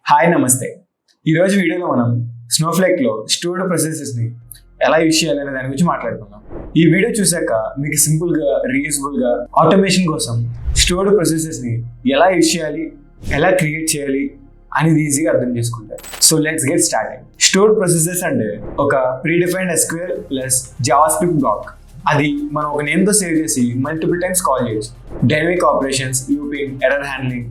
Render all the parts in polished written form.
Hi నమస్తే. ఈరోజు వీడియోలో మనం స్నోఫ్లేక్లో స్టోర్డ్ ప్రాసెసెస్ని ఎలా యూజ్ చేయాలనే దాని గురించి మాట్లాడుకుందాం. ఈ వీడియో చూసాక మీకు సింపుల్గా రీయూజబుల్గా ఆటోమేషన్ కోసం స్టోర్డ్ ప్రాసెసెస్ని ఎలా యూజ్ చేయాలి, ఎలా క్రియేట్ చేయాలి అనేది ఈజీగా అర్థం చేసుకుంటారు. So let's get started. Stored processes అంటే ఒక predefined SQL plus JavaScript block. అది మనం ఒక నేమ్తో సేవ్ చేసి మల్టిపుల్ టైమ్స్ కాల్ చేయొచ్చు. Dynamic operations, looping, error handling,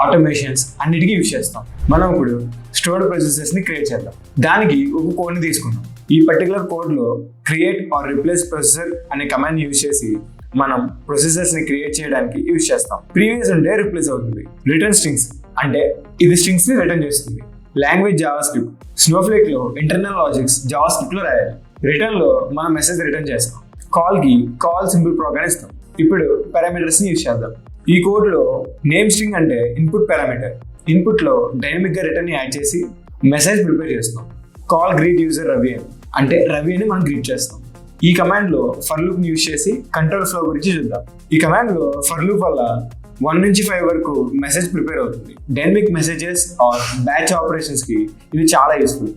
automations అన్నిటికీ యూజ్ చేస్తాం. మనం ఇప్పుడు స్టోర్డ్ ప్రాసెసెస్ని క్రియేట్ చేద్దాం. దానికి ఒక కోడ్ని తీసుకుందాం. ఈ పర్టికులర్ కోడ్లో క్రియేట్ ఆర్ రిప్లేస్ ప్రొసెసర్ అనే కమాండ్ యూజ్ చేసి మనం ప్రొసెసర్స్ని క్రియేట్ చేయడానికి యూజ్ చేస్తాం. ప్రీవియస్ అంటే రిప్లేస్ అవుతుంది. రిటర్న్ స్ట్రింగ్స్ అంటే ఇది స్ట్రింగ్స్ని రిటర్న్ చేస్తుంది. Language JavaScript. స్నోఫ్లేక్లో ఇంటర్నల్ లాజిక్స్ జావాస్క్రిప్ట్లో రాయాలి. రిటర్న్లో మనం మెసేజ్ రిటర్న్ చేస్తాం. కాల్కి కాల్ సింపుల్ ప్రోగ్రామ్ ఇస్తాం. ఇప్పుడు పారామీటర్స్ని యూజ్ చేద్దాం. ఈ కోడ్లో నేమ్ స్ట్రింగ్ అంటే ఇన్పుట్ పారామీటర్. ఇన్పుట్లో డైనమిక్గా రిటర్న్ యాడ్ చేసి మెసేజ్ ప్రిపేర్ చేస్తాం. కాల్ గ్రీట్ యూజర్ రవి అంటే రవి అని మనం గ్రీట్ చేస్తాం. ఈ కమాండ్లో ఫర్ లూప్ని యూజ్ చేసి కంట్రోల్ ఫ్లో గురించి చూద్దాం. ఈ కమాండ్లో ఫర్ లూప్ వల్ల 1 నుంచి 5 వరకు మెసేజ్ ప్రిపేర్ అవుతుంది. డైనమిక్ మెసేజెస్ ఆర్ బ్యాచ్ ఆపరేషన్స్కి ఇది చాలా useful.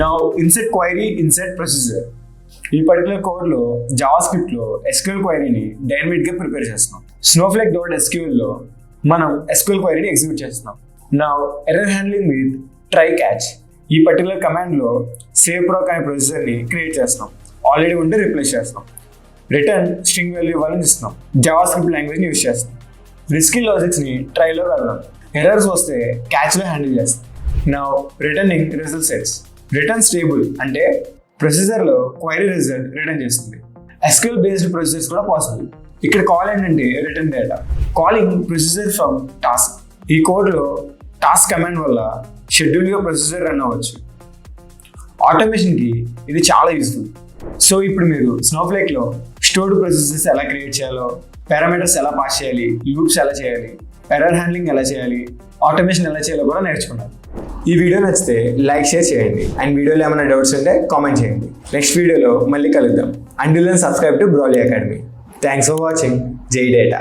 Now INCET query, INCET procedure. ఈ పర్టికులర్ కోడ్లో జావాస్క్రిప్ట్లో SQL క్వైరీని డైనమిక్గా ప్రిపేర్ చేస్తున్నాం. snowflake.sqlలో మనం SQL క్వైరీని ఎగ్జిక్యూట్ చేస్తున్నాం. Now error handling with try catch. ఈ పర్టికులర్ కమాండ్లో సేవ్ ప్రాక్ అనే ప్రొసీజర్ని క్రియేట్ చేస్తున్నాం. ఆల్రెడీ ఉంటే రిప్లేస్ చేస్తాం. రిటర్న్ స్ట్రింగ్ వాల్యూ ఇవ్వాలని ఇస్తున్నాం. జావాస్క్రిప్ట్ లాంగ్వేజ్ని యూజ్ చేస్తాం. రిస్కీ లాజిక్స్ని ట్రైలో వెళ్దాం. ఎర్రర్స్ వస్తే క్యాచ్లో హ్యాండిల్ చేస్తాం. Now returning result sets. Return stable అంటే ప్రొసెసర్లో క్వైరీ రిజల్ట్ రిటర్న్ చేస్తుంది. SQL బేస్డ్ ప్రొసెసర్స్ కూడా పాసిబుల్. ఇక్కడ కాల్ ఏంటంటే return data. Calling processor from task. ఈ కోడ్లో టాస్క్ కమాండ్ వల్ల షెడ్యూల్గా ప్రొసెసర్ రన్ అవ్వచ్చు. ఆటోమేషన్కి ఇది చాలా యూస్ఫుల్. సో ఇప్పుడు మీరు స్నోఫ్లేక్లో స్టోర్డ్ ప్రాసెసెస్ ఎలా క్రియేట్ చేయాలో, పారామీటర్స్ ఎలా పాస్ చేయాలి, లూప్స్ ఎలా చేయాలి, ఎర్రర్ హ్యాండ్లింగ్ ఎలా చేయాలి, ఆటోమేషన్ ఎలా చేయాలో కూడా నేర్చుకున్నారు. ఈ వీడియో నచ్చితే లైక్, షేర్ చేయండి. అండ్ వీడియోలో ఏమైనా డౌట్స్ ఉంటే కామెంట్ చేయండి. నెక్స్ట్ వీడియోలో మళ్ళీ కలుద్దాం. Until then subscribe to Brolly academy. Thanks for watching. జై డేటా.